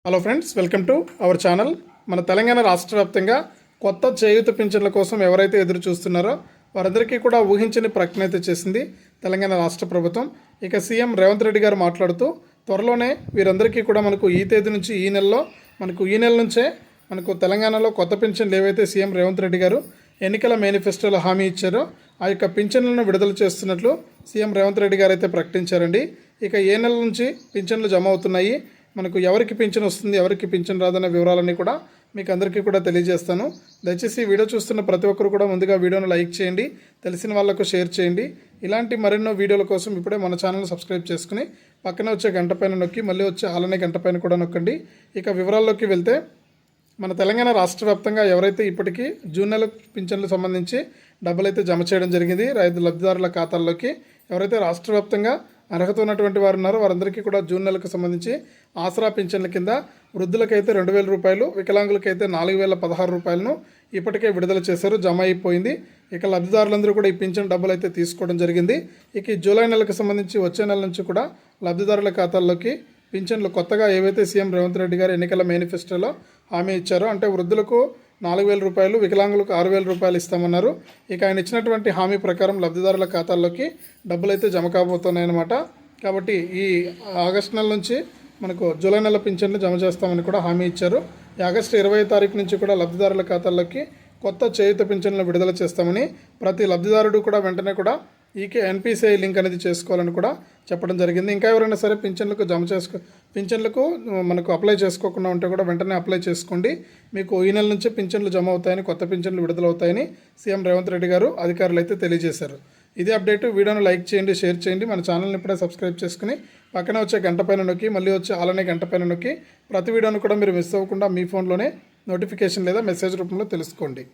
Hello friends, welcome to our channel. మన తెలంగాణ రాష్ట్ర వ్యాప్తంగా కొత్త చేయూత పింఛన్ల కోసం ఎవరైతే ఎదురు చూస్తున్నారో వారందరికీ కూడా ఊహించని ప్రకటన అయితే చేసింది తెలంగాణ రాష్ట్ర ప్రభుత్వం. ఇక సీఎం రేవంత్ రెడ్డి గారు మాట్లాడుతూ త్వరలోనే వీరందరికీ కూడా మనకు ఈ తేదీ నుంచి ఈ నెల నుంచే మనకు తెలంగాణలో కొత్త పింఛన్లు ఏవైతే సీఎం రేవంత్ రెడ్డి గారు ఎన్నికల మేనిఫెస్టోలో హామీ ఇచ్చారో ఆ యొక్క పింఛన్లను విడుదల చేస్తున్నట్లు సీఎం రేవంత్ రెడ్డి గారు అయితే ప్రకటించారండి. ఇక ఏ నెల నుంచి పింఛన్లు జమ అవుతున్నాయి, మనకు ఎవరికి పింఛన్ వస్తుంది, ఎవరికి పింఛన్ రాదనే వివరాలన్నీ కూడా మీకు అందరికీ కూడా తెలియజేస్తాను. దయచేసి వీడియో చూస్తున్న ప్రతి ఒక్కరు కూడా ముందుగా వీడియోను లైక్ చేయండి, తెలిసిన వాళ్ళకు షేర్ చేయండి. ఇలాంటి మరెన్నో వీడియోల కోసం ఇప్పుడే మన ఛానల్ సబ్స్క్రైబ్ చేసుకుని పక్కన వచ్చే గంట పైన నొక్కి మళ్ళీ వచ్చే ఆలనే గంట పైన కూడా నొక్కండి. ఇక వివరాల్లోకి వెళ్తే, మన తెలంగాణ రాష్ట్ర వ్యాప్తంగా ఎవరైతే ఇప్పటికీ జూన్ నెల పింఛన్లకు సంబంధించి డబ్బులు అయితే జమ చేయడం జరిగింది రైతు లబ్ధిదారుల ఖాతాల్లోకి, ఎవరైతే రాష్ట్ర వ్యాప్తంగా అర్హత ఉన్నటువంటి వారు ఉన్నారో వారందరికీ కూడా జూన్ నెలకు సంబంధించి ఆసరా పింఛన్ల కింద వృద్ధులకైతే 2,000 రూపాయలు, వికలాంగులకైతే 4,016 రూపాయలను ఇప్పటికే విడుదల చేశారు, జమ అయిపోయింది. ఇక లబ్ధిదారులందరూ కూడా ఈ పింఛన్ డబ్బులు అయితే తీసుకోవడం జరిగింది. ఇక ఈ జూలై నెలకు సంబంధించి వచ్చే నెల నుంచి కూడా లబ్ధిదారుల ఖాతాల్లోకి పింఛన్లు కొత్తగా ఏవైతే సీఎం రేవంత్ రెడ్డి గారు ఎన్నికల మేనిఫెస్టోలో హామీ ఇచ్చారో, అంటే వృద్ధులకు 4,000 రూపాయలు, వికలాంగులకు 6,000 రూపాయలు ఇస్తామన్నారు. ఇక ఆయన ఇచ్చినటువంటి హామీ ప్రకారం లబ్ధిదారుల ఖాతాల్లోకి డబ్బులు అయితే జమ కాబోతున్నాయన్నమాట. కాబట్టి ఈ ఆగస్టు నెల నుంచి మనకు జూలై నెల పింఛన్లు జమ చేస్తామని కూడా హామీ ఇచ్చారు. ఈ ఆగస్టు 20వ తారీఖు నుంచి కూడా లబ్ధిదారుల ఖాతాల్లోకి కొత్త చేయూత పింఛన్లు విడుదల చేస్తామని, ప్రతి లబ్ధిదారుడు కూడా వెంటనే కూడా ఈకే ఎన్పిసిఐ లింక్ అనేది చేసుకోవాలని కూడా చెప్పడం జరిగింది. ఇంకా ఎవరైనా సరే పింఛన్లకు మనకు అప్లై చేసుకోకుండా ఉంటే కూడా వెంటనే అప్లై చేసుకోండి. మీకు ఈ నెల నుంచి పింఛన్లు జమ అవుతాయని, కొత్త పింఛన్లు విడుదలవుతాయని సీఎం రేవంత్ రెడ్డి గారు అధికారులు అయితే తెలియజేశారు. ఇదే అప్డేట్. వీడియోను లైక్ చేయండి, షేర్ చేయండి. మన ఛానల్ని ఇప్పుడే సబ్స్క్రైబ్ చేసుకుని పక్కన వచ్చే గంట పైన నొక్కి మళ్ళీ వచ్చే ఆలనే గంట పైన నొక్కి ప్రతి వీడియోను కూడా మీరు మిస్ అవ్వకుండా మీ ఫోన్లోనే నోటిఫికేషన్ లేదా మెసేజ్ రూపంలో తెలుసుకోండి.